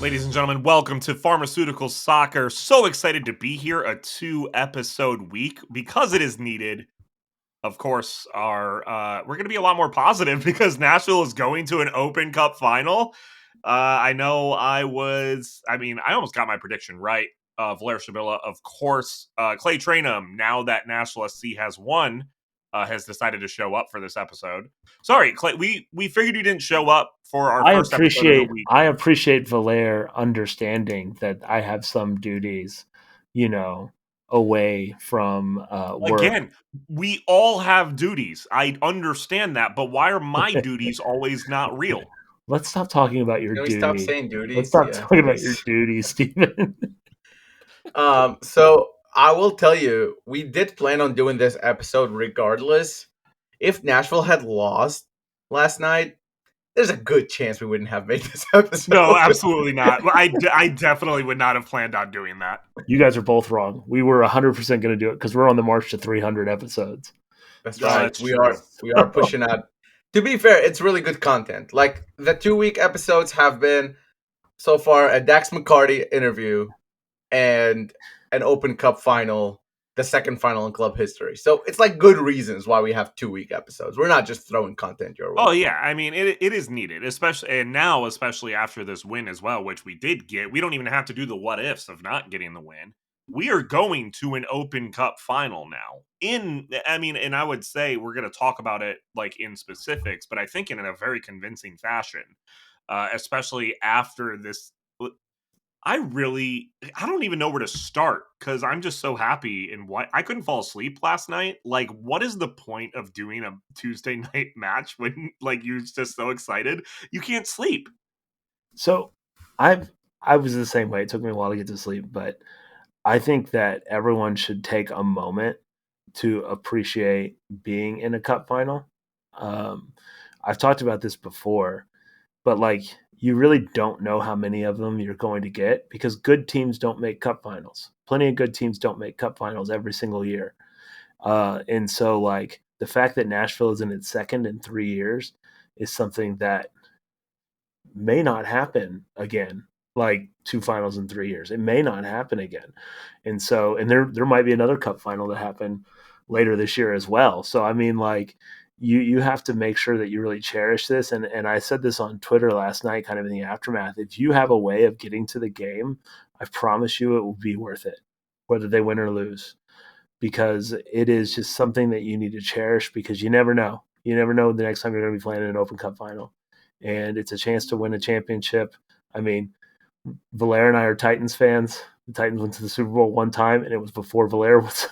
Ladies and gentlemen, welcome to Pharmaceutical Soccer. So excited to be here, a 2-episode week because it is needed. Of course, we're going to be a lot more positive because Nashville is going to an Open Cup final. I know I almost got my prediction right. Valère Shabila, of course. Clay Trainum, now that Nashville SC has won, has decided to show up for this episode. Sorry, Clay, we figured you didn't show up for our first episode of the week. I appreciate Valère understanding that I have some duties, away from work. Again, we all have duties. I understand that, but why are my duties always not real? Let's stop talking about your Can we duty. stop saying duties? Let's stop talking about your duties, Stephen. So I will tell you, we did plan on doing this episode regardless. If Nashville had lost last night, there's a good chance we wouldn't have made this episode. No, absolutely not. I definitely would not have planned on doing that. You guys are both wrong. We were 100% going to do it because we're on the march to 300 episodes. That's right. We are pushing out. To be fair, it's really good content. Like the 2-week episodes have been so far a Dax McCarty interview and an Open Cup final, the second final in club history. So it's like good reasons why we have 2-week episodes. We're not just throwing content your way. Oh yeah, I mean it is needed, especially after this win as well, which we did get. We don't even have to do the what ifs of not getting the win. We are going to an Open Cup final now. And I would say we're going to talk about it like in specifics, but I think in a very convincing fashion, especially after this. I don't even know where to start because I'm just so happy in what I couldn't fall asleep last night. Like, what is the point of doing a Tuesday night match when like you're just so excited you can't sleep? So I was the same way. It took me a while to get to sleep, but I think that everyone should take a moment to appreciate being in a cup final. I've talked about this before, but like you really don't know how many of them you're going to get because good teams don't make cup finals. Plenty of good teams don't make cup finals every single year. And so like the fact that Nashville is in its second in 3 years is something that may not happen again. Like 2 finals in 3 years. It may not happen again. And so, and there might be another cup final to happen later this year as well. So, I mean, like you have to make sure that you really cherish this. And I said this on Twitter last night, kind of in the aftermath. If you have a way of getting to the game, I promise you it will be worth it, whether they win or lose, because it is just something that you need to cherish because you never know. You never know the next time you're going to be playing in an Open Cup final. And it's a chance to win a championship. I mean, Valère and I are Titans fans. The Titans went to the Super Bowl one time, and it was before Valère was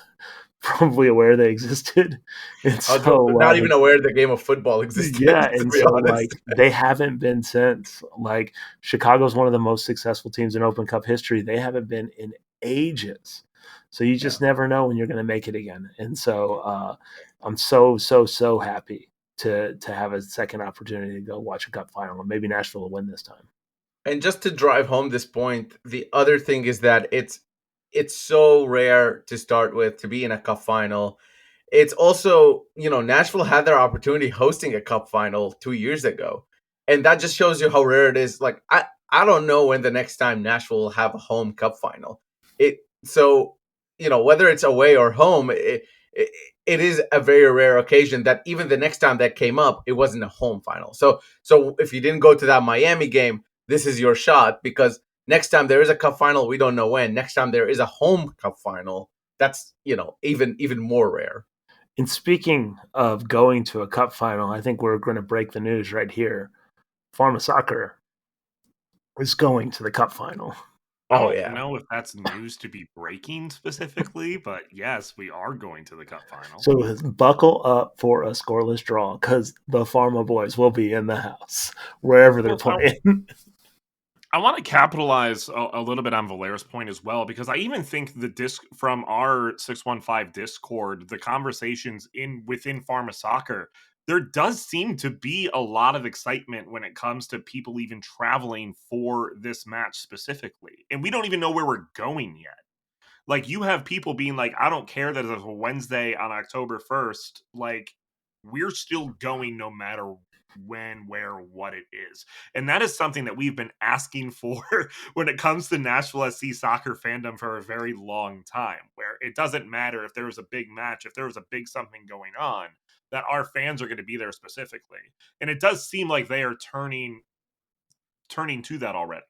probably aware they existed. And so, not even aware the game of football existed. Yeah, and so like they haven't been since. Like Chicago's one of the most successful teams in Open Cup history. They haven't been in ages. So you just never know when you're going to make it again. And so I'm so happy to have a second opportunity to go watch a cup final, and maybe Nashville will win this time. And just to drive home this point, the other thing is that it's so rare to start with to be in a cup final. It's also, Nashville had their opportunity hosting a cup final 2 years ago. And that just shows you how rare it is. Like, I don't know when the next time Nashville will have a home cup final. Whether it's away or home, it is a very rare occasion that even the next time that came up, it wasn't a home final. So if you didn't go to that Miami game, this is your shot, because next time there is a cup final, we don't know when. Next time there is a home cup final, that's, even more rare. And speaking of going to a cup final, I think we're going to break the news right here. Pharma Soccer is going to the cup final. I don't know if that's news to be breaking specifically, but yes, we are going to the cup final. So buckle up for a scoreless draw because the Pharma boys will be in the house wherever they're playing. I want to capitalize a little bit on Valère's point as well, because I even think the disc from our 615 Discord, the conversations within Pharma Soccer, there does seem to be a lot of excitement when it comes to people even traveling for this match specifically. And we don't even know where we're going yet. Like, you have people being like, I don't care that it's a Wednesday on October 1st. Like, we're still going no matter when, where, what it is. And that is something that we've been asking for when it comes to Nashville SC soccer fandom for a very long time, where it doesn't matter if there was a big match, if there was a big something going on, that our fans are going to be there specifically. And it does seem like they are turning to that already.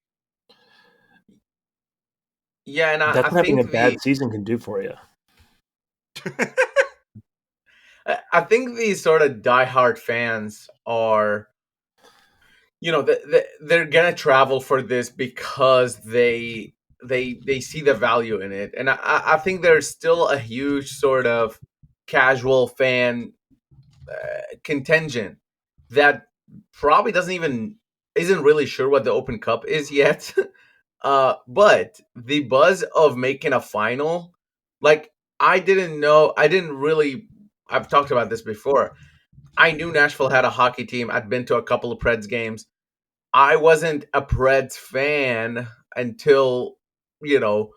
Yeah, and That's I what having a think bad season can do for you. I think these sort of diehard fans are, they're gonna travel for this because they see the value in it, and I think there's still a huge sort of casual fan contingent that probably isn't really sure what the Open Cup is yet. But the buzz of making a final, like I didn't really. I've talked about this before. I knew Nashville had a hockey team. I'd been to a couple of Preds games. I wasn't a Preds fan until you know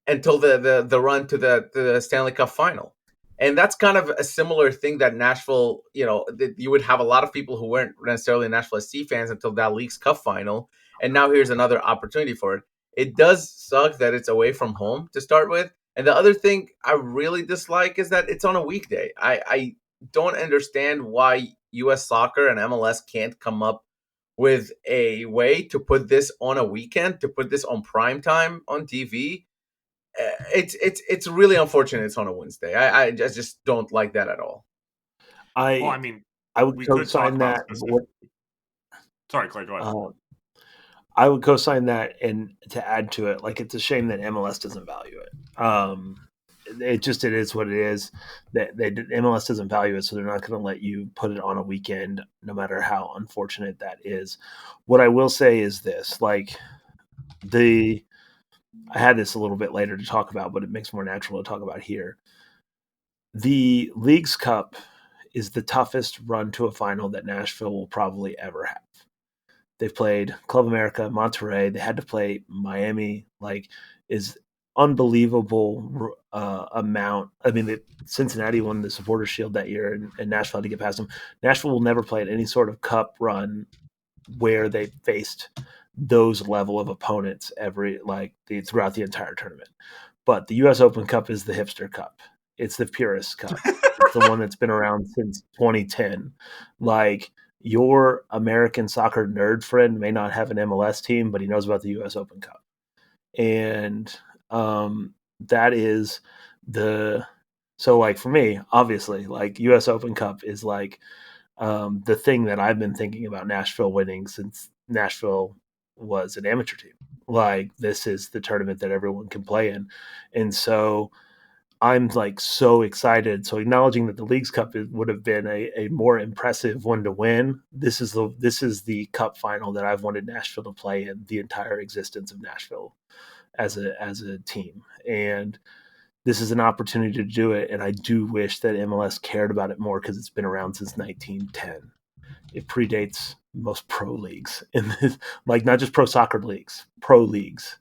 until the run to the Stanley Cup final. And that's kind of a similar thing that Nashville, that you would have a lot of people who weren't necessarily Nashville SC fans until that Leagues Cup final. And now here's another opportunity for it. It does suck that it's away from home to start with. And the other thing I really dislike is that it's on a weekday. I don't understand why US soccer and MLS can't come up with a way to put this on a weekend, to put this on prime time on TV. It's really unfortunate it's on a Wednesday. I just don't like that at all. Well, I I mean, I would we could talk co-sign about that. specific. Sorry, Clay, go ahead. I would co-sign that, and to add to it, like it's a shame that MLS doesn't value it. It is what it is. That MLS doesn't value it, so they're not going to let you put it on a weekend, no matter how unfortunate that is. What I will say is this: like I had this a little bit later to talk about, but it makes more natural to talk about here. The Leagues Cup is the toughest run to a final that Nashville will probably ever have. They've played Club America, Monterrey. They had to play Miami. Like, is unbelievable amount. I mean, Cincinnati won the Supporter Shield that year, and Nashville had to get past them. Nashville will never play at any sort of cup run where they faced those level of opponents throughout the entire tournament. But the U.S. Open Cup is the hipster cup. It's the purist cup. It's the one that's been around since 2010. Like, your American soccer nerd friend may not have an MLS team, but he knows about the U.S. Open Cup. And that is like for me, obviously, like U.S. Open Cup is like the thing that I've been thinking about Nashville winning since Nashville was an amateur team. Like, this is the tournament that everyone can play in. And so I'm like so excited. So acknowledging that the Leagues Cup would have been a more impressive one to win. This is the cup final that I've wanted Nashville to play in the entire existence of Nashville as a team. And this is an opportunity to do it. And I do wish that MLS cared about it more, because it's been around since 1910. It predates most pro leagues in this, like not just pro soccer leagues, pro leagues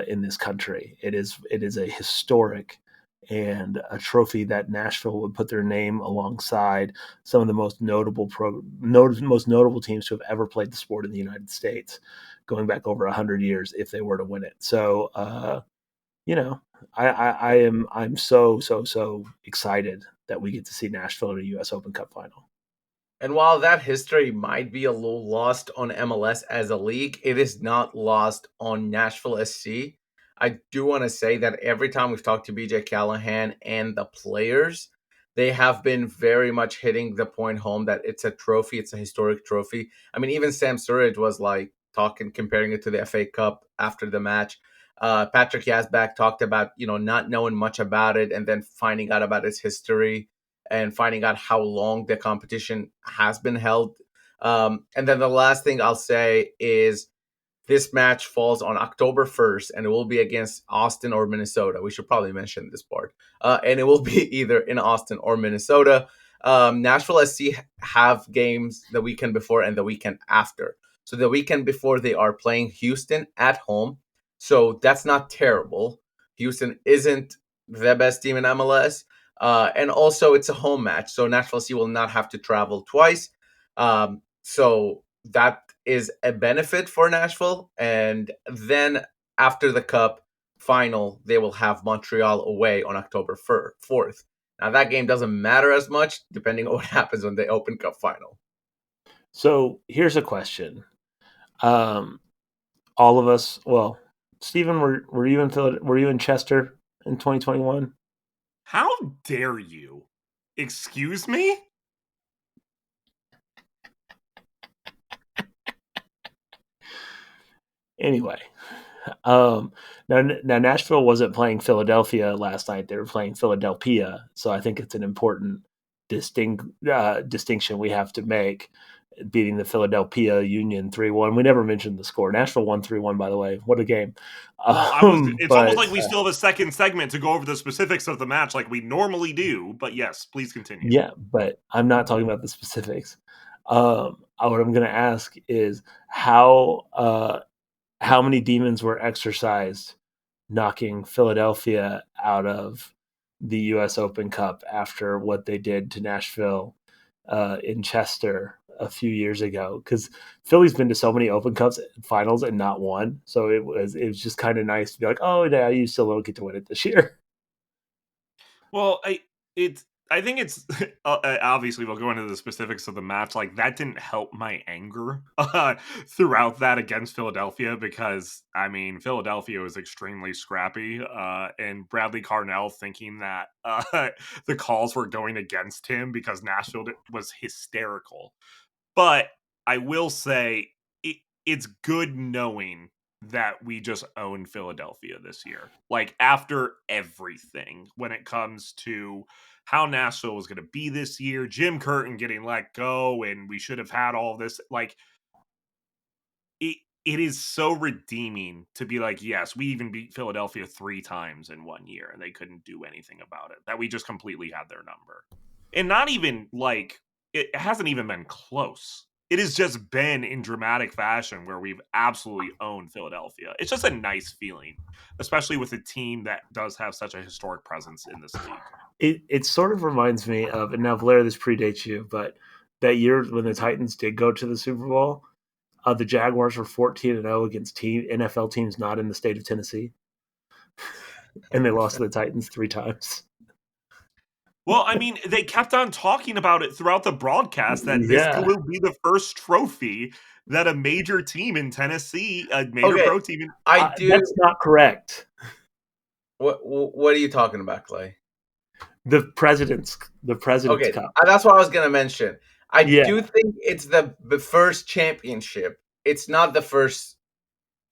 in this country. It is a historic and a trophy that Nashville would put their name alongside some of the most notable teams to have ever played the sport in the United States, going back over 100 years, if they were to win it. So, I'm so excited that we get to see Nashville in a U.S. Open Cup final. And while that history might be a little lost on MLS as a league, it is not lost on Nashville SC. I do want to say that every time we've talked to BJ Callahan and the players, they have been very much hitting the point home that it's a trophy, it's a historic trophy. I mean, even Sam Surridge was like comparing it to the FA Cup after the match. Patrick Yazbak talked about, not knowing much about it and then finding out about its history and finding out how long the competition has been held. And then the last thing I'll say is this match falls on October 1st, and it will be against Austin or Minnesota. We should probably mention this part. And it will be either in Austin or Minnesota. Nashville SC have games the weekend before and the weekend after. So the weekend before, they are playing Houston at home. So that's not terrible. Houston isn't the best team in MLS. And also, it's a home match. So Nashville SC will not have to travel twice. So that is a benefit for Nashville. And then after the Cup final, they will have Montreal away on October 4th. Now, that game doesn't matter as much depending on what happens on the Open Cup final. So here's a question. All of us, well, Stephen, were you in Were you in Chester in 2021? How dare you? Excuse me? Anyway, now Nashville wasn't playing Philadelphia last night. They were playing Philadelphia. So I think it's an important distinction we have to make, beating the Philadelphia Union 3-1. We never mentioned the score. Nashville won 3-1, by the way. What a game. Well, it's almost like we still have a second segment to go over the specifics of the match like we normally do. But yes, please continue. Yeah, but I'm not talking about the specifics. What I'm going to ask is how many demons were exercised knocking Philadelphia out of the U.S. Open Cup after what they did to Nashville in Chester a few years ago? Because Philly's been to so many Open Cups finals and not won, so it was just kind of nice to be like, oh yeah, you still don't get to win it this year. Well, I think it's obviously we'll go into the specifics of the match. Like that didn't help my anger throughout that against Philadelphia because I mean Philadelphia was extremely scrappy, and Bradley Carnell thinking that the calls were going against him because Nashville was hysterical. But I will say it's good knowing that we just own Philadelphia this year. Like after everything, when it comes to how Nashville was going to be this year, Jim Curtin getting let go, and we should have had all this. Like it is so redeeming to be like, yes, we even beat Philadelphia 3 times in 1 year, and they couldn't do anything about it. That we just completely had their number, and not even like it hasn't even been close. It has just been in dramatic fashion where we've absolutely owned Philadelphia. It's just a nice feeling, especially with a team that does have such a historic presence in this league. It sort of reminds me of, and now Blair, this predates you, but that year when the Titans did go to the Super Bowl, the Jaguars were 14-0 against NFL teams not in the state of Tennessee, and they lost to the Titans 3 times. Well, I mean, they kept on talking about it throughout the broadcast that this Yeah. will be the first trophy that a major team in Tennessee, a major pro team in That's not correct. What are you talking about, Clay? The President's Cup. That's what I was going to mention. I do think it's the first championship. It's not the first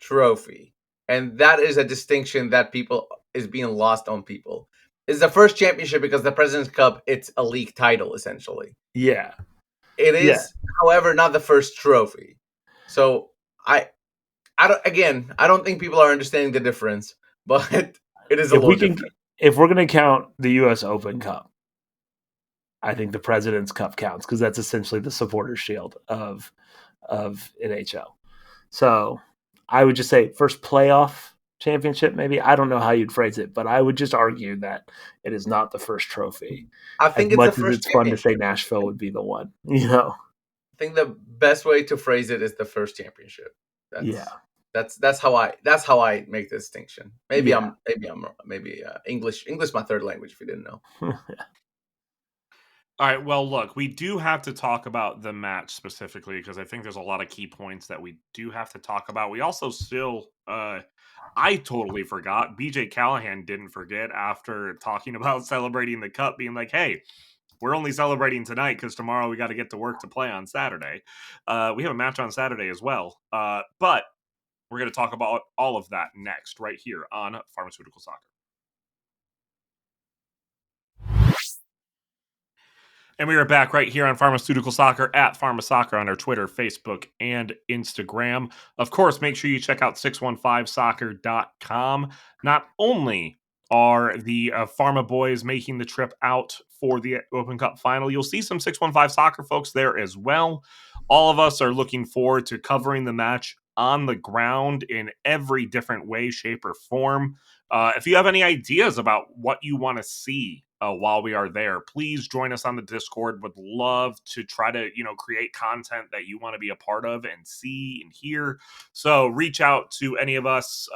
trophy. And that is a distinction that is being lost on people. It's the first championship because the President's Cup, it's a league title, essentially. Yeah. It is, however, not the first trophy. So I don't think people are understanding the difference, but it is a little different. If we're going to count the U.S. Open Cup, I think the President's Cup counts because that's essentially the supporter shield of NHL. So I would just say first playoff championship, maybe. I don't know how you'd phrase it, but I would just argue that it is not the first trophy. I think as much as it's fun to say Nashville would be the one, you know. I think the best way to phrase it is the first championship. That's how I make the distinction. Maybe English my third language if you didn't know. All right, well, look, we do have to talk about the match specifically because I think there's a lot of key points that we do have to talk about. We also still, I totally forgot. BJ Callahan didn't forget after talking about celebrating the cup, being like, hey, we're only celebrating tonight because tomorrow we got to get to work to play on Saturday. We have a match on Saturday as well. But we're going to talk about all of that next, right here on Pharmaceutical Soccer. And we are back right here on Pharmaceutical Soccer at PharmaSoccer on our Twitter, Facebook, and Instagram. Of course, make sure you check out 615soccer.com. Not only are the Pharma boys making the trip out for the Open Cup final, you'll see some 615 Soccer folks there as well. All of us are looking forward to covering the match on the ground in every different way, shape, or form. If you have any ideas about what you want to see while we are there. Please join us on the Discord. Would love to try to, create content that you want to be a part of and see and hear. So reach out to any of us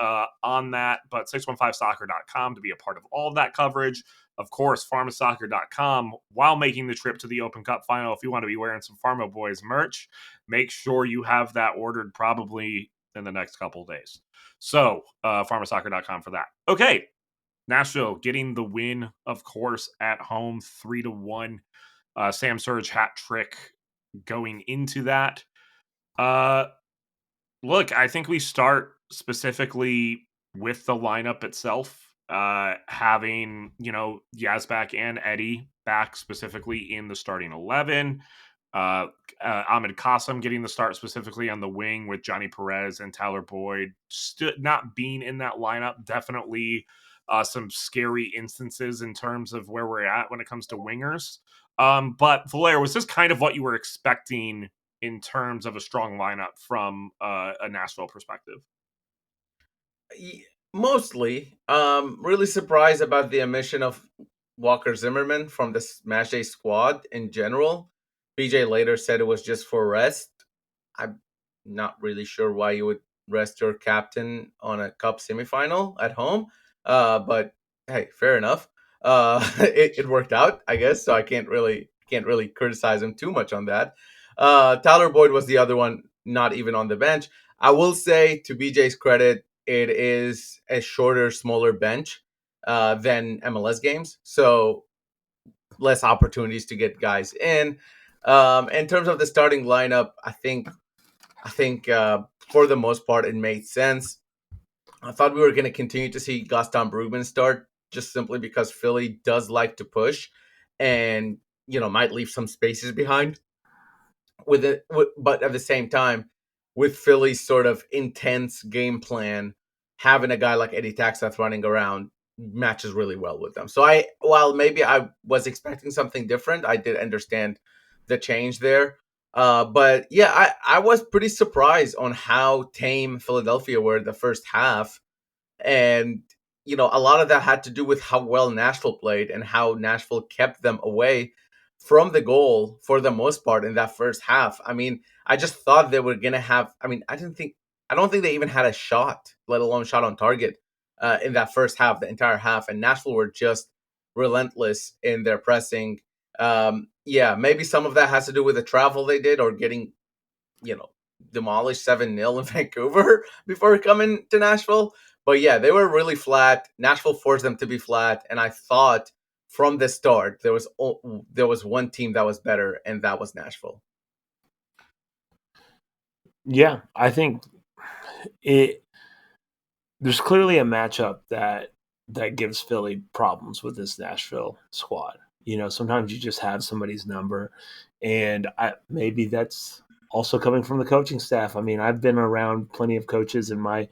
on that, but 615soccer.com to be a part of all of that coverage. Of course, pharmasoccer.com. While making the trip to the Open Cup final, if you want to be wearing some Pharma Boys merch, make sure you have that ordered probably in the next couple of days. So, pharmasoccer.com for that. Okay, Nashville getting the win, of course, at home, 3-1. Sam Surridge hat trick going into that. Look, I think we start specifically with the lineup itself. Having, Yazbek and Eddie back specifically in the starting 11. Ahmed Qasim getting the start specifically on the wing with Johnny Perez and Tyler Boyd not being in that lineup. Definitely some scary instances in terms of where we're at when it comes to wingers. But Valair, was this kind of what you were expecting in terms of a strong lineup from a Nashville perspective? Mostly. Really surprised about the omission of Walker Zimmerman from the Smash Day squad in general. BJ later said it was just for rest. I'm not really sure why you would rest your captain on a cup semifinal at home. But hey, fair enough. It worked out, I guess. So I can't really criticize him too much on that. Tyler Boyd was the other one, not even on the bench. I will say, to BJ's credit, it is a shorter, smaller bench than MLS games, so less opportunities to get guys in. In terms of the starting lineup, I think for the most part it made sense. I thought we were going to continue to see Gaston Brugman start, just simply because Philly does like to push, and might leave some spaces behind with it. But at the same time, with Philly's sort of intense game plan, having a guy like Eddie Taxath running around matches really well with them. So while maybe I was expecting something different, I did understand the change there. But yeah, I was pretty surprised on how tame Philadelphia were the first half. And, a lot of that had to do with how well Nashville played and how Nashville kept them away from the goal for the most part in that first half. I mean, I just thought they were going to have, I don't think they even had a shot, let alone shot on target in that first half, the entire half. And Nashville were just relentless in their pressing. Yeah, maybe some of that has to do with the travel they did or getting, demolished 7-0 in Vancouver before coming to Nashville. But yeah, they were really flat. Nashville forced them to be flat, and I thought from the start there was one team that was better, and that was Nashville. Yeah, I think it. There's clearly a matchup that gives Philly problems with this Nashville squad. Sometimes you just have somebody's number, and maybe that's also coming from the coaching staff. I mean, I've been around plenty of coaches in my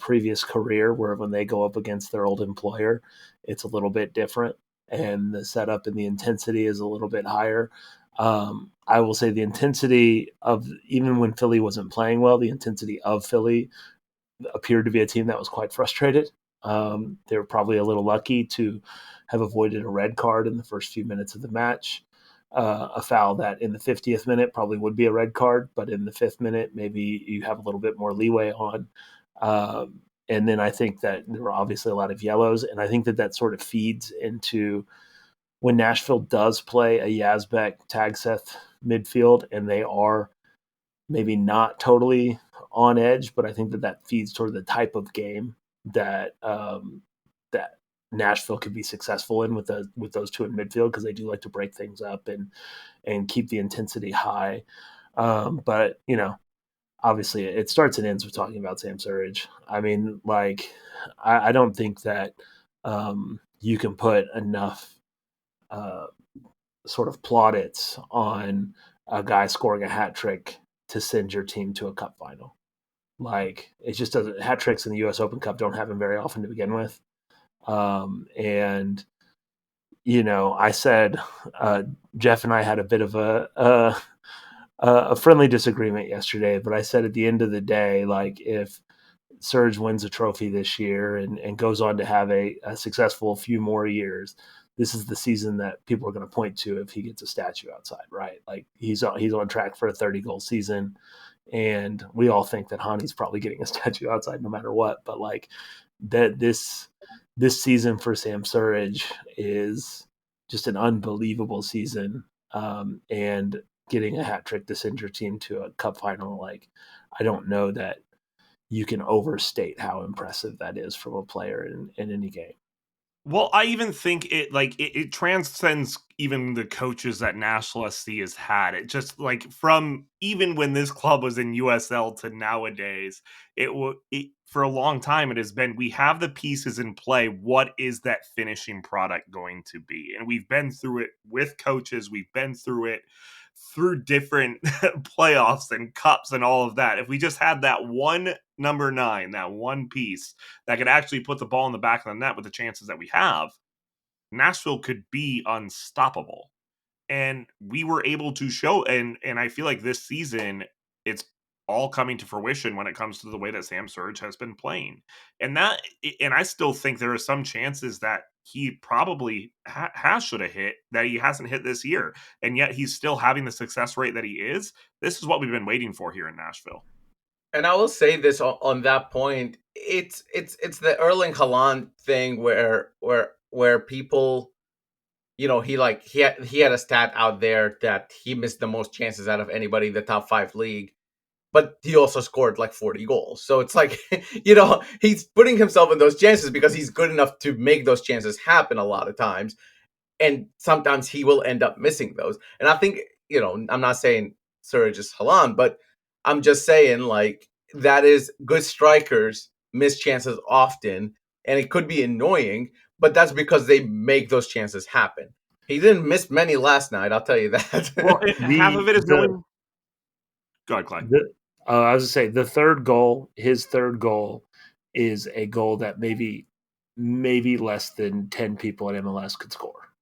previous career where when they go up against their old employer, it's a little bit different, and the setup and the intensity is a little bit higher. I will say the intensity of, even when Philly wasn't playing well, the intensity of Philly appeared to be a team that was quite frustrated. They were probably a little lucky to have avoided a red card in the first few minutes of the match. A foul that in the 50th minute probably would be a red card, but in the 5th minute, maybe you have a little bit more leeway on. And then I think that there were obviously a lot of yellows, and I think that sort of feeds into when Nashville does play a Yazbek Tagseth midfield, and they are maybe not totally on edge, but I think that feeds toward the type of game that that Nashville could be successful in with those two in midfield, because they do like to break things up and keep the intensity high. But obviously, it starts and ends with talking about Sam Surridge. I mean, I don't think that you can put enough sort of plaudits on a guy scoring a hat trick to send your team to a cup final. It just doesn't. Hat tricks in the U.S. Open Cup don't happen very often to begin with. And I said Jeff and I had a bit of a friendly disagreement yesterday, but I said at the end of the day, if Surge wins a trophy this year and goes on to have a successful few more years, this is the season that people are going to point to if he gets a statue outside, right? Like he's on track for a 30-goal season, and we all think that Hani's probably getting a statue outside no matter what. But like that this season for Sam Surridge is just an unbelievable season, and getting a hat trick to send your team to a cup final, like I don't know that you can overstate how impressive that is from a player in any game. Well, I even think it transcends even the coaches that National SC has had. It just like from even when this club was in USL to nowadays, for a long time it has been we have the pieces in play. What is that finishing product going to be? And we've been through it with coaches. We've been through it through different playoffs and cups and all of that. If we just had that one number 9, that one piece that could actually put the ball in the back of the net with the chances that we have, Nashville could be unstoppable. And we were able to show, and I feel like this season it's all coming to fruition when it comes to the way that Sam Surridge has been playing. And I still think there are some chances that he probably should have hit that he hasn't hit this year, and yet he's still having the success rate that he is. This is what we've been waiting for here in Nashville. And I will say this on that point. It's the Erling Haaland thing where people, he had a stat out there that he missed the most chances out of anybody in the top 5 league, but he also scored like 40 goals. So it's like, he's putting himself in those chances because he's good enough to make those chances happen a lot of times. And sometimes he will end up missing those. And I think, I'm not saying Surridge is Haaland, but I'm just saying like that is good strikers miss chances often, and it could be annoying, but that's because they make those chances happen. He didn't miss many last night, I'll tell you that. Well, half of it is knowing. Go ahead, Clay. I was to say his third goal, is a goal that maybe less than 10 people at MLS could score.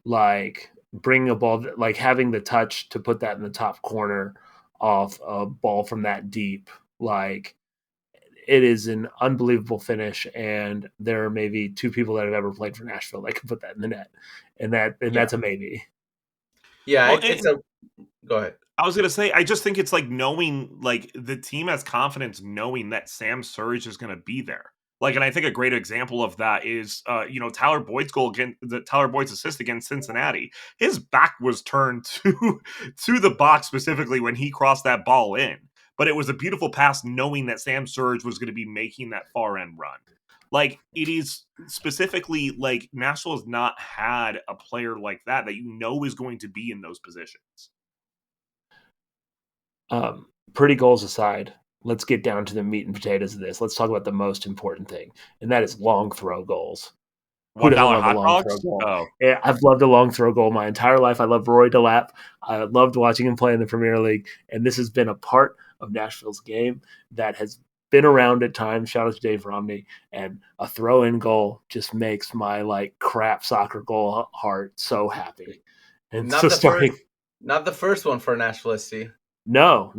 Like bringing a ball, like having the touch to put that in the top corner off a ball from that deep, like it is an unbelievable finish. And there are maybe 2 people that have ever played for Nashville that can put that in the net, and that's a maybe. Yeah, well, go ahead. I was going to say, I just think it's like knowing, like the team has confidence knowing that Sam Surridge is going to be there. Like, and I think a great example of that is, Tyler Boyd's goal Tyler Boyd's assist against Cincinnati. His back was turned to the box specifically when he crossed that ball in. But it was a beautiful pass knowing that Sam Surridge was going to be making that far end run. Like, it is specifically like Nashville has not had a player like that is going to be in those positions. Pretty goals aside, let's get down to the meat and potatoes of this. Let's talk about the most important thing, and that is long throw goals. Who doesn't love a long throw goal? Oh. Yeah, I've loved a long throw goal my entire life. I love Roy Delap. I loved watching him play in the Premier League, and this has been a part of Nashville's game that has been around at times. Shout out to Dave Romney. And a throw-in goal just makes my like crap soccer goal heart so happy. And not the first one for Nashville SC. No.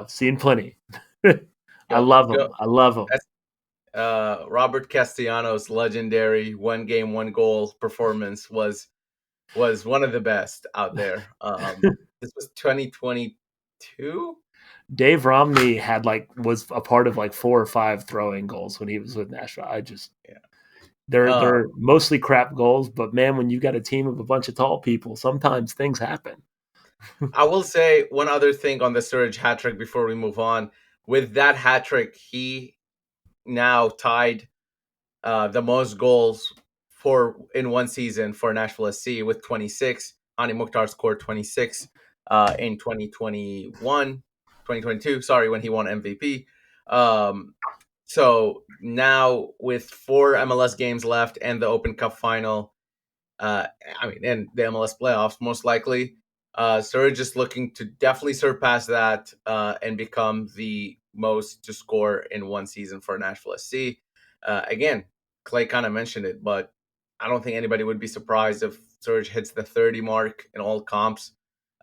Seen plenty. I love him. That's, Robert Castellanos' legendary 1 game, 1 goal performance was one of the best out there. This was 2022. Dave Romney was a part of like 4 or 5 throwing goals when he was with Nashville. They're mostly crap goals, but man, when you got a team of a bunch of tall people, sometimes things happen. I will say one other thing on the Surridge hat trick before we move on. With that hat trick, he now tied the most goals in one season for Nashville SC with 26. Ani Mukhtar scored 26 in 2022, when he won MVP. So now with 4 MLS games left and the Open Cup final, and the MLS playoffs most likely, Surridge is looking to definitely surpass that and become the most to score in one season for Nashville SC. Again, Clay kind of mentioned it, but I don't think anybody would be surprised if Surridge hits the 30 mark in all comps.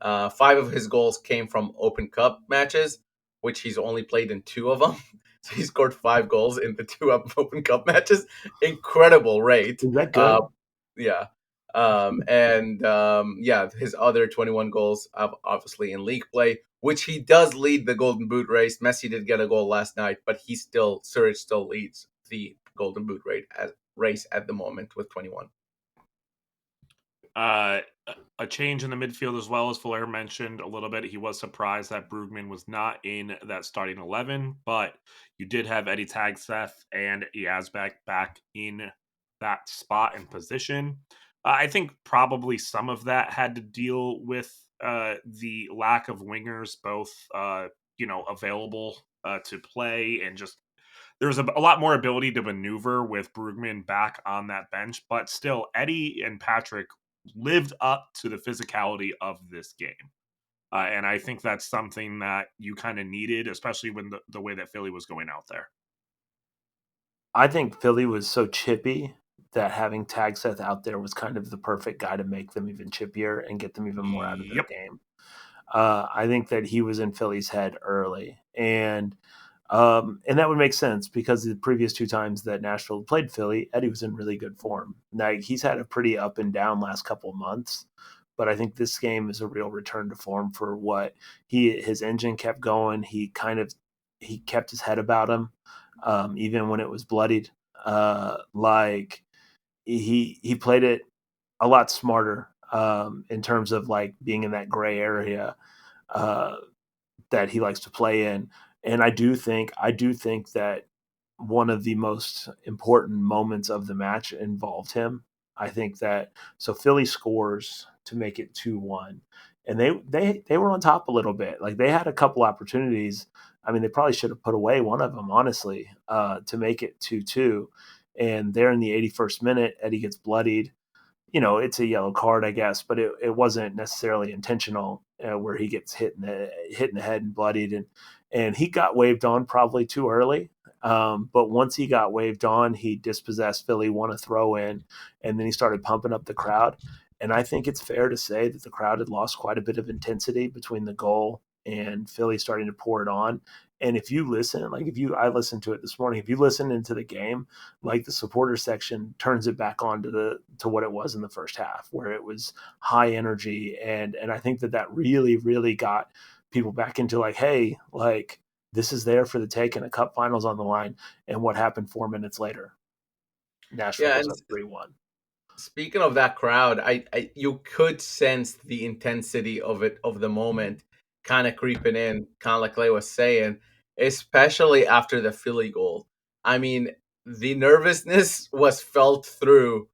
5 of his goals came from Open Cup matches, which he's only played in 2 of them. So he scored 5 goals in the 2 Open Cup matches. Incredible rate. Is that good? Yeah. Yeah, his other 21 goals, obviously in league play, which he does lead the Golden Boot race. Messi did get a goal last night, but Surridge still leads the Golden Boot race at the moment with 21. Uh, a change in the midfield as well, as Fuller mentioned a little bit. He was surprised that Brugman was not in that starting 11, but you did have Eddie Tagseth and Yazbek back in that spot and position. I think probably some of that had to deal with the lack of wingers, both available to play, and just there was a lot more ability to maneuver with Brugman back on that bench, but still, Eddie and Patrick lived up to the physicality of this game. And I think that's something that you kind of needed, especially when the way that Philly was going out there. I think Philly was so chippy that having Tagseth out there was kind of the perfect guy to make them even chippier and get them even more out of their Yep. game. I think that he was in Philly's head early, and that would make sense because the previous two times that Nashville played Philly, Eddie was in really good form. Now he's had a pretty up and down last couple of months, but I think this game is a real return to form for what his engine kept going. He kept his head about him, even when it was bloodied. Like he played it a lot smarter in terms of like being in that gray area uh, that he likes to play in. And I do think that one of the most important moments of the match involved him. I think that so Philly scores to make it 2-1. And they were on top a little bit. Like they had a couple opportunities. I mean, they probably should have put away one of them, honestly, to make it 2-2. And there in the 81st minute, Eddie gets bloodied. It's a yellow card, I guess, but it wasn't necessarily intentional where he gets hit in the head and bloodied, and he got waved on probably too early. But once he got waved on, he dispossessed Philly, won a throw in, and then he started pumping up the crowd. And I think it's fair to say that the crowd had lost quite a bit of intensity between the goal and Philly starting to pour it on. And if you listen, I listened to it this morning. If you listen into the game, like the supporter section turns it back on to what it was in the first half, where it was high energy, and I think that really really got people back into like, hey, like this is there for the take, and a cup finals on the line. And what happened 4 minutes later? Nashville Yeah, goes and up 3-1. speaking of that crowd, you could sense the intensity of the moment kind of creeping in, kind of like Clay was saying, especially after the Philly goal. I mean, the nervousness was felt through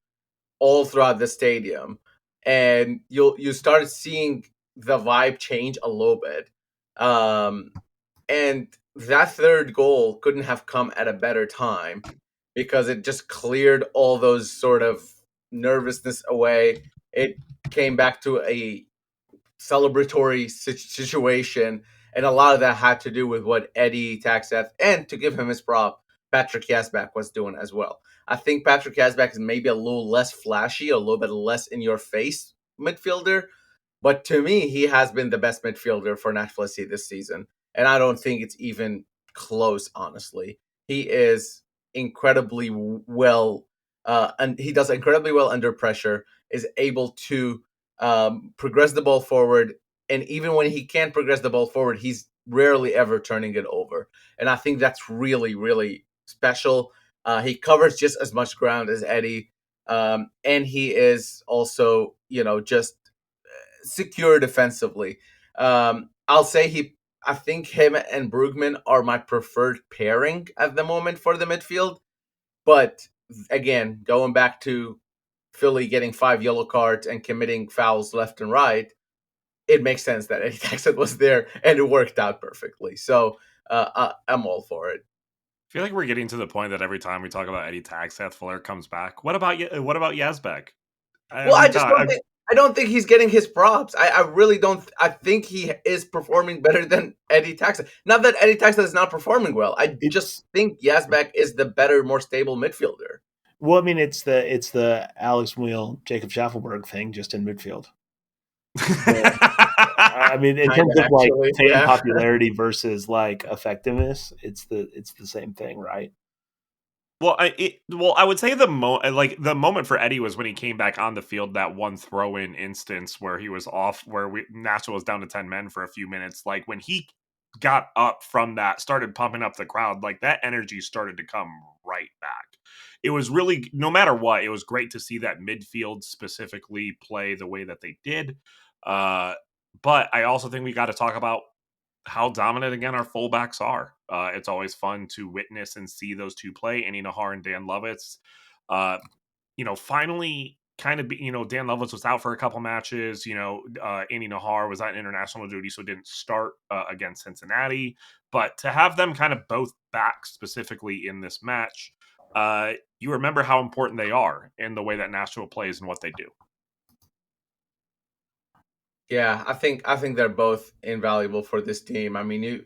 all throughout the stadium, and you started seeing the vibe change a little bit. Um, and that third goal couldn't have come at a better time because it just cleared all those sort of nervousness away. It came back to a celebratory situation, and a lot of that had to do with what Eddie Taxeth, and to give him his prop, Patrick Yazbek was doing as well. I think Patrick Yazbek is maybe a little less flashy, a little bit less in your face midfielder, but to me, he has been the best midfielder for Nashville SC this season. And I don't think it's even close, honestly. He is incredibly well, and he does incredibly well under pressure, is able to progress the ball forward. And even when he can't progress the ball forward, he's rarely ever turning it over. And I think that's really, really special. He covers just as much ground as Eddie. And he is also, just secure defensively. I'll say I think him and Brugman are my preferred pairing at the moment for the midfield. But again, going back to Philly getting 5 yellow cards and committing fouls left and right, it makes sense that Eddie Texas was there and it worked out perfectly. So I'm all for it. I feel like we're getting to the point that every time we talk about Eddie Tagseth, Fuller comes back. What about Yazbek? Well, Every time. I don't think he's getting his props. I really don't. I think he is performing better than Eddie Taxa. Not that Eddie Taxa is not performing well. I just It's think Yazbek is the better, more stable midfielder. Well, I mean, it's the Alex Wheel Jacob Schaffelberg thing, just in midfield. The, I mean, in Kind terms of, of like actually. fan Yeah. popularity versus like effectiveness, it's the same thing, right? I would say the moment for Eddie was when he came back on the field, that one throw in instance where he was off, where Nashville was down to 10 men for a few minutes. Like when he got up from that, started pumping up the crowd, like that energy started to come right back. It was really, no matter what, it was great to see that midfield specifically play the way that they did. Uh, but I also think we got to talk about how dominant again our fullbacks are. It's always fun to witness and see those two play, Andy Nahar and Dan Lovitz. Uh, finally kind of Dan Lovitz was out for a couple matches. Andy Nahar was on international duty, so didn't start against Cincinnati. But to have them kind of both back specifically in this match, you remember how important they are in the way that Nashville plays and what they do. Yeah, I think they're both invaluable for this team. I mean,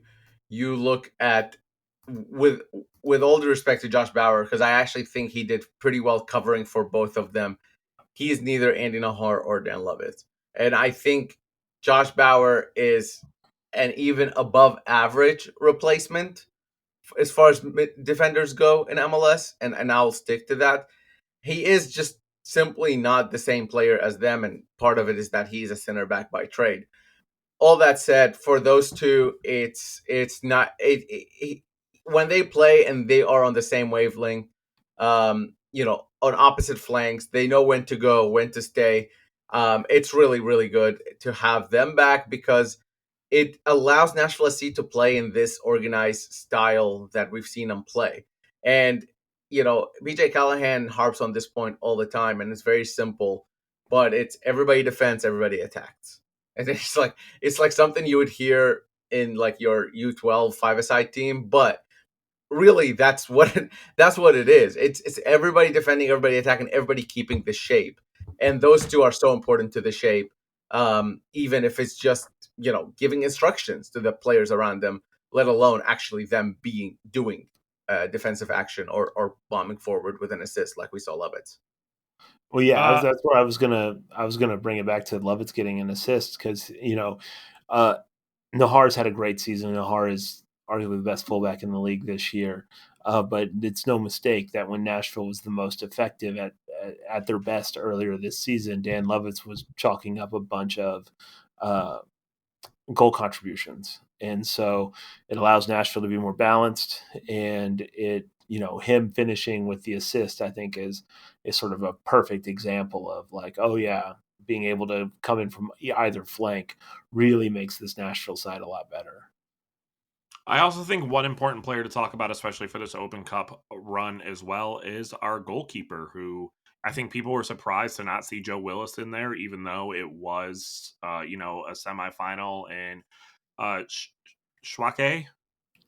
you look at with with all due respect to Josh Bauer, because I actually think he did pretty well covering for both of them. He is neither Andy Nahar or Dan Lovitz, and I think Josh Bauer is an even above average replacement as far as defenders go in MLS, and I'll stick to that. He is just simply not the same player as them, and part of it is that he's a center back by trade. All that said, for those two, it's not when they play and they are on the same wavelength. On opposite flanks, they know when to go, when to stay. It's really, really good to have them back because it allows Nashville SC to play in this organized style that we've seen them play. And BJ Callahan harps on this point all the time, and it's very simple, but it's everybody defends, everybody attacks. And it's like something you would hear in like your U12 five-a-side team, but really that's what it is. It's everybody defending, everybody attacking, everybody keeping the shape. And those two are so important to the shape. Even if it's just, giving instructions to the players around them, let alone actually them doing defensive action or bombing forward with an assist like we saw Lovitz. Well, yeah, Uh, that's where I was gonna bring it back to Lovitz getting an assist because uh, Nahar's had a great season. Nahar is arguably the best fullback in the league this year. But it's no mistake that when Nashville was the most effective at their best earlier this season, Dan Lovitz was chalking up a bunch of uh, goal contributions. And so it allows Nashville to be more balanced. And him finishing with the assist, I think is sort of a perfect example of like, oh yeah, being able to come in from either flank really makes this Nashville side a lot better. I also think one important player to talk about, especially for this Open Cup run as well, is our goalkeeper, who I think people were surprised to not see Joe Willis in there, even though it was, a semifinal in Sh- Schwake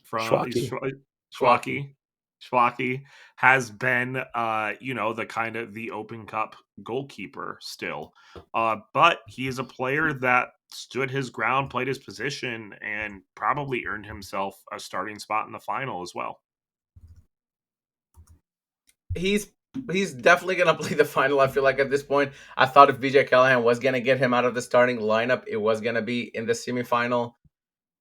from Schwaki. Schwaki. Schwaki. Schwaki has been, the kind of the Open Cup goalkeeper still. But he is a player that stood his ground, played his position, and probably earned himself a starting spot in the final as well. He's definitely gonna play the final. I feel like at this point, I thought if BJ Callahan was gonna get him out of the starting lineup, it was gonna be in the semifinal,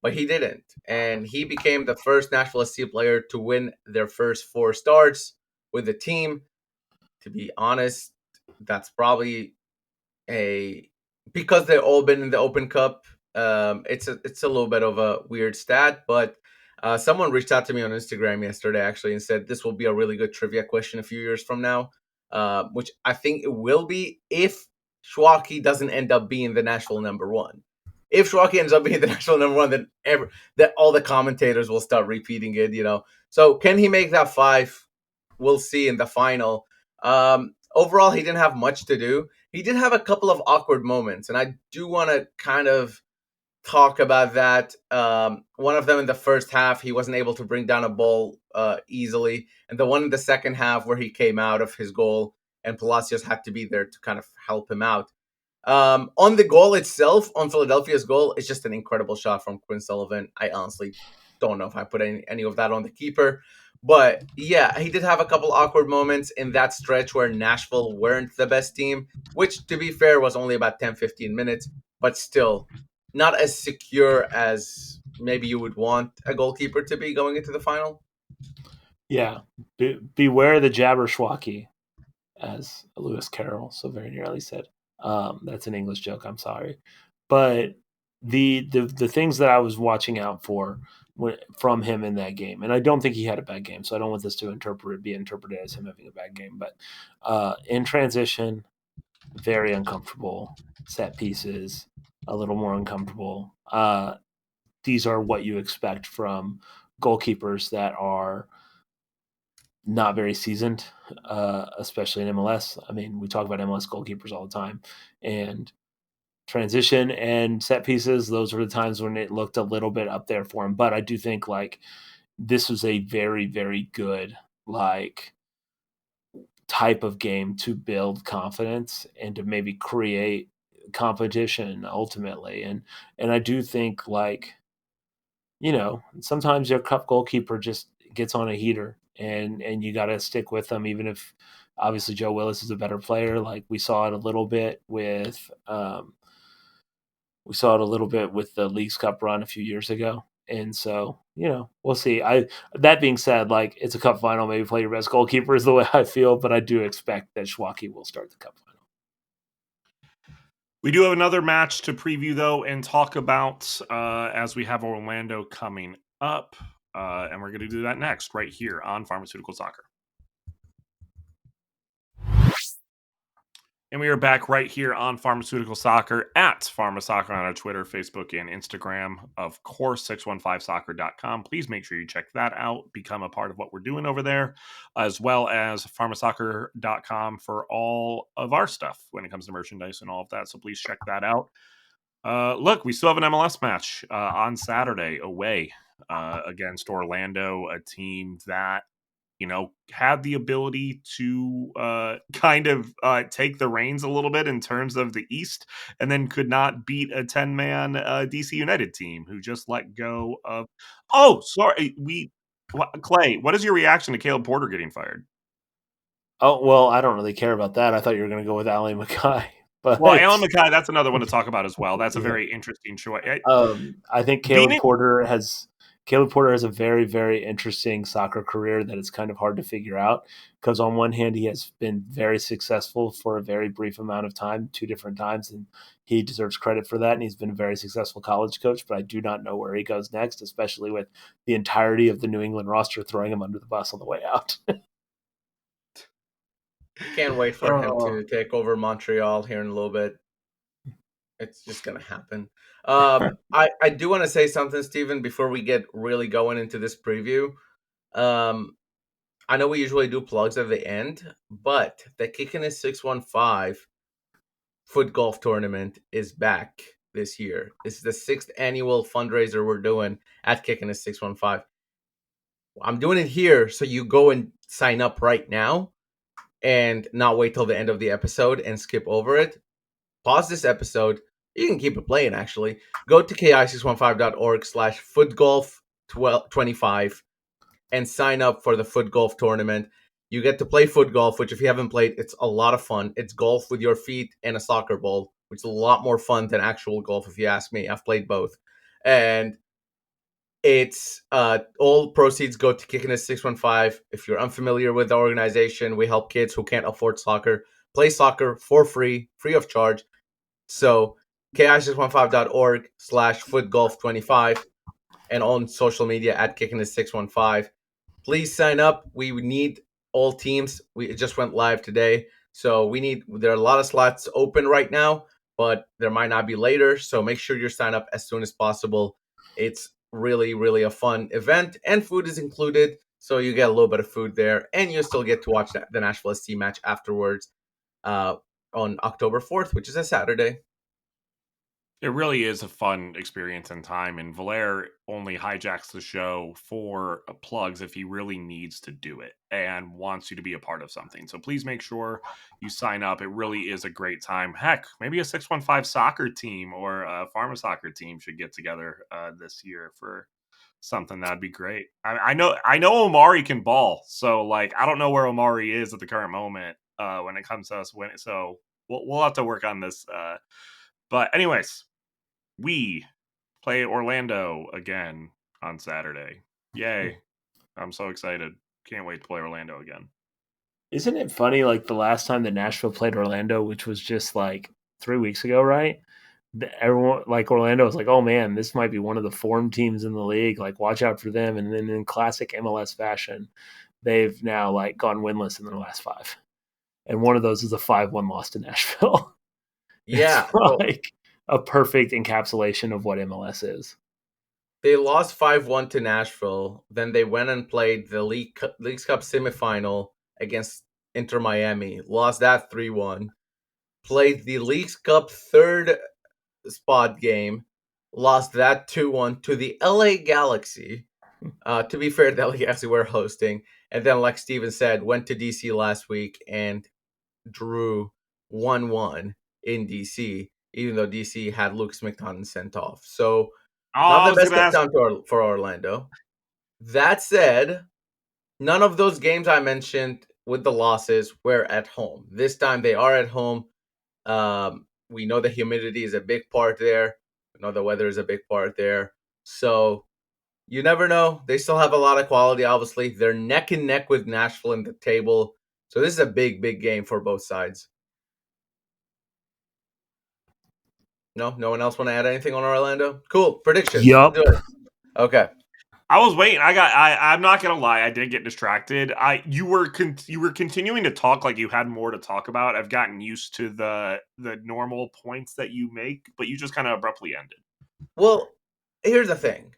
but he didn't, and he became the first Nashville SC player to win their first four starts with the team. To be honest, that's probably a because they've all been in the Open Cup. It's a little bit of a weird stat, but someone reached out to me on Instagram yesterday actually and said this will be a really good trivia question a few years from now, which I think it will be if Schwalke doesn't end up being the Nashville number one. If Schwalke ends up being the Nashville number one, then that all the commentators will start repeating it. So can he make that five? We'll see in the final. Overall, he didn't have much to do. He did have a couple of awkward moments, and I do want to kind of talk about that. One of them in the first half, he wasn't able to bring down a ball easily, and the one in the second half where he came out of his goal and Palacios had to be there to kind of help him out. On the goal itself, on Philadelphia's goal, it's just an incredible shot from Quinn Sullivan. I honestly don't know if I put any of that on the keeper. But yeah, he did have a couple awkward moments in that stretch where Nashville weren't the best team, which to be fair was only about 10, 15 minutes, but still not as secure as maybe you would want a goalkeeper to be going into the final. Yeah, beware the Jabberwocky, as Lewis Carroll so very nearly said. That's an English joke. I'm sorry, but the things that I was watching out for from him in that game, and I don't think he had a bad game, so I don't want this to be interpreted as him having a bad game. But in transition, very uncomfortable. Set pieces, a little more uncomfortable. These are what you expect from goalkeepers that are not very seasoned, especially in MLS. I mean, we talk about MLS goalkeepers all the time, and transition and set pieces, those were the times when it looked a little bit up there for him. But I do think like this was a very, very good like type of game to build confidence and to maybe create competition ultimately. And I do think like, sometimes your cup goalkeeper just gets on a heater and you got to stick with them, even if obviously Joe Willis is a better player. Like we saw it a little bit with the Leagues Cup run a few years ago. And so, we'll see. That being said, like it's a cup final, maybe play your best goalkeeper is the way I feel, but I do expect that Schwalke will start the cup final. We do have another match to preview, though, and talk about as we have Orlando coming up. And we're going to do that next, right here on Pharmaceutical Soccer. And we are back right here on Pharmaceutical Soccer at PharmaSoccer on our Twitter, Facebook, and Instagram. Of course, 615soccer.com. Please make sure you check that out. Become a part of what we're doing over there, as well as pharmasoccer.com for all of our stuff when it comes to merchandise and all of that. So please check that out. Look, we still have an MLS match on Saturday away against Orlando, a team that had the ability to kind of take the reins a little bit in terms of the East, and then could not beat a 10-man DC United team who just let go of. Oh, sorry, Clay. What is your reaction to Caleb Porter getting fired? Oh well, I don't really care about that. I thought you were going to go with Ali Mackay, Well, but Alan Mackay, that's another one to talk about as well. That's a yeah. very interesting choice. I think Being Caleb Porter has a very, very interesting soccer career that it's kind of hard to figure out because on one hand he has been very successful for a very brief amount of time, 2 different times, and he deserves credit for that. And he's been a very successful college coach, but I do not know where he goes next, especially with the entirety of the New England roster throwing him under the bus on the way out. Can't wait for him to take over Montreal here in a little bit. It's just gonna happen. I do want to say something, Steven, before we get really going into this preview. Um, I know we usually do plugs at the end, but the Kicking Is 615 Foot Golf Tournament is back this year. This is the 6th annual fundraiser we're doing at Kicking Is 615. I'm doing it here, so you go and sign up right now and not wait till the end of the episode and skip over it. Pause this episode. You can keep it playing, actually. Go to ki615.org/footgolf25 and sign up for the foot golf tournament. You get to play foot golf, which if you haven't played, it's a lot of fun. It's golf with your feet and a soccer ball, which is a lot more fun than actual golf, if you ask me. I've played both. And it's all proceeds go to Kicking It 615. If you're unfamiliar with the organization, we help kids who can't afford soccer play soccer for free of charge. So ki615.org/footgolf25 and on social media at Kicking It 615. Please sign up. We need all teams. It just went live today. So there are a lot of slots open right now, but there might not be later. So make sure you sign up as soon as possible. It's really, really a fun event, and food is included. So you get a little bit of food there, and you still get to watch the Nashville SC match afterwards on October 4th, which is a Saturday. It really is a fun experience and time, and Valer only hijacks the show for plugs if he really needs to do it and wants you to be a part of something. So please make sure you sign up. It really is a great time. Heck, maybe a 615 soccer team or a Pharma soccer team should get together this year for something. That'd be great. I know Omari can ball, so like I don't know where Omari is at the current moment when it comes to us winning. So we'll have to work on this. But anyways, we play Orlando again on Saturday. Yay. I'm so excited. Can't wait to play Orlando again. Isn't it funny? Like the last time that Nashville played Orlando, which was just like 3 weeks ago, right? Everyone like Orlando was like, "Oh man, this might be one of the form teams in the league. Like, watch out for them." And then in classic MLS fashion, they've now like gone winless in their last 5, and one of those is a 5-1 loss to Nashville. It's Yeah, so like a perfect encapsulation of what MLS is. they lost 5-1 to Nashville. Then they went and played the Leagues Cup semifinal against Inter Miami. Lost that 3-1. Played the Leagues Cup third spot game. Lost that 2-1 to the LA Galaxy. To be fair, the LA Galaxy were hosting. And then, like Steven said, went to DC last week and drew 1-1 in DC, even though DC had Lucas McDonald sent off. So, Oh, not I the was best gonna step ask. down for Orlando. That said, none of those games I mentioned with the losses were at home. This time they are at home. We know the humidity is a big part there. We know the weather is a big part there. So you never know. They still have a lot of quality, obviously. They're neck and neck with Nashville in the table. So this is a big, big game for both sides. No one else want to add anything on Orlando? Cool. Predictions. Let's do Yup. it. Okay. I was waiting. I'm not gonna lie. I did get distracted. You were continuing to talk like you had more to talk about. I've gotten used to the normal points that you make, but you just kind of abruptly ended. Well, here's the thing.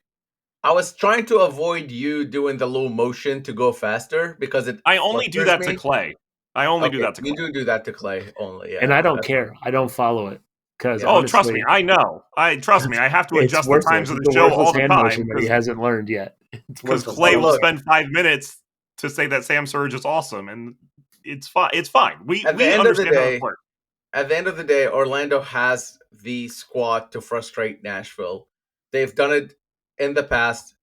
I was trying to avoid you doing the little motion to go faster because it I only do frustrates that to me. Clay. I only do Okay, that to you Clay. do that to Clay only. And Yeah, I don't that's fine. care. I don't follow it because Yeah. Oh, trust me, honestly, I know. I trust me. I have to it's adjust the worthless. times of It's the a show worthless all the hand motion time that he hasn't learned yet. It's because worthless Clay But stuff. will look, spend 5 minutes to say that Sam Surge is awesome, and it's fine. It's fine. We at the we end of the understand how this day, works. Orlando has the squad to frustrate Nashville. They've done it in the past.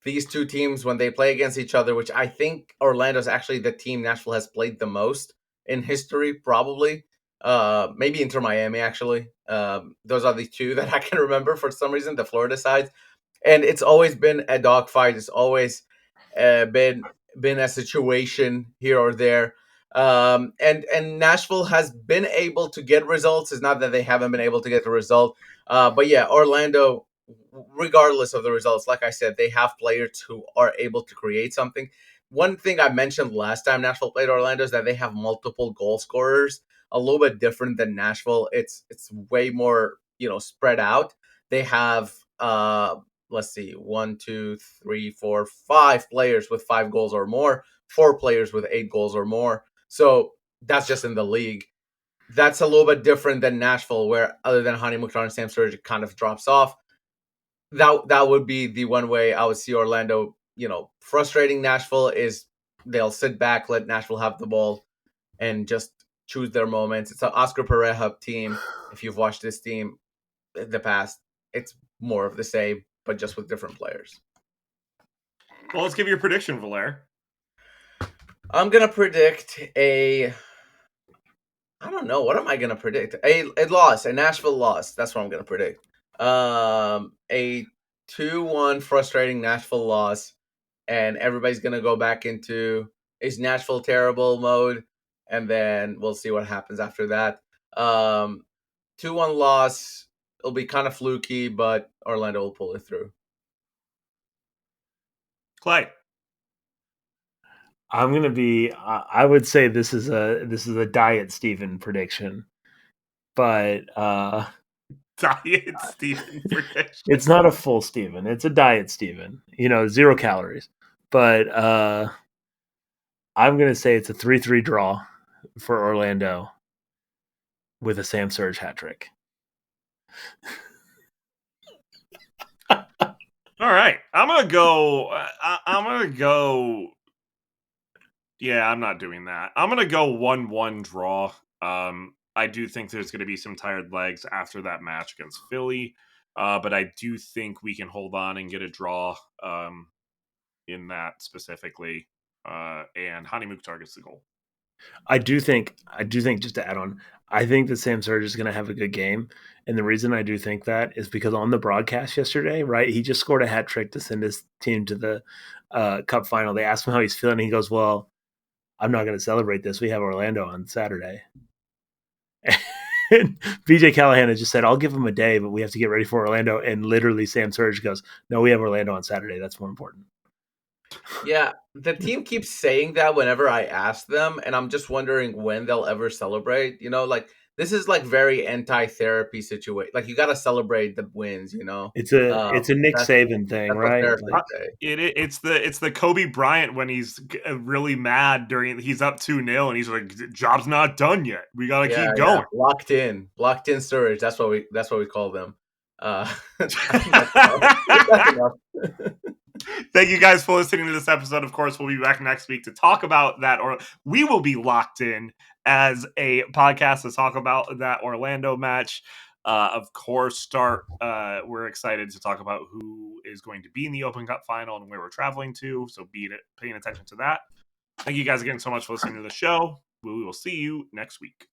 These two teams, when they play against each other, which I think Orlando's actually the team Nashville has played the most in history, probably. Maybe Inter Miami, actually. Those are the two that I can remember for some reason, the Florida sides. And it's always been a dogfight. It's always uh, been been a situation here or there. And Nashville has been able to get results. It's not that they haven't been able to get the result. But yeah, Orlando, regardless of the results, like I said, they have players who are able to create something. One thing I mentioned last time Nashville played Orlando is that they have multiple goal scorers, a little bit different than Nashville. It's way more, spread out. They have let's see, 5 players with 5 goals or more, 4 players with 8 goals or more. So that's just in the league. That's a little bit different than Nashville, where other than Hani Mukhtar and Sam Sturridge, it kind of drops off. That would be the one way I would see Orlando. Frustrating Nashville is they'll sit back, let Nashville have the ball, and just choose their moments. It's an Oscar Pereira team. If you've watched this team in the past, it's more of the same, but just with different players. Well, let's give you a prediction, Valer. I'm gonna predict a. I don't know. What am I gonna predict? A loss, a Nashville loss. That's what I'm gonna predict. A 2-1 frustrating Nashville loss, and everybody's gonna go back into is Nashville terrible mode, and then we'll see what happens after that. 2-1 loss. It'll be kind of fluky, but Orlando will pull it through. Clay. I'm gonna be. I would say this is a diet Steven prediction, but Diet Steven prediction. it's not a full Steven. It's a diet Steven. 0 calories. But I'm gonna say it's a 3-3 draw for Orlando with a Sam Surge hat trick. All right, I'm gonna go. I'm gonna go. Yeah, I'm not doing that. I'm gonna go 1-1 draw. I do think there's gonna be some tired legs after that match against Philly, but I do think we can hold on and get a draw. In that specifically, and Hani Mukhtar gets the goal. I do think just to add on, I think that Sam Surge is going to have a good game. And the reason I do think that is because on the broadcast yesterday, right, he just scored a hat trick to send his team to the Cup final. They asked him how he's feeling. And he goes, well, I'm not going to celebrate this. We have Orlando on Saturday. And BJ Callahan had just said, I'll give him a day, but we have to get ready for Orlando. And literally Sam Surge goes, no, we have Orlando on Saturday. That's more important. Yeah, the team keeps saying that whenever I ask them, and I'm just wondering when they'll ever celebrate. Like this is like very anti-therapy situation. Like you got to celebrate the wins. It's a Nick That's Saban thing, what right? therapists Like, say. It's the Kobe Bryant when he's really mad he's up 2-0 and he's like, job's not done yet. We gotta Yeah, keep yeah, going. locked in storage. That's what we call them. I think that's enough. That's enough. Thank you guys for listening to this episode. Of course, we'll be back next week to talk about that, or we will be locked in as a podcast to talk about that Orlando match. Of course, we're excited to talk about who is going to be in the Open Cup final and where we're traveling to. So paying attention to that. Thank you guys again so much for listening to the show. We will see you next week.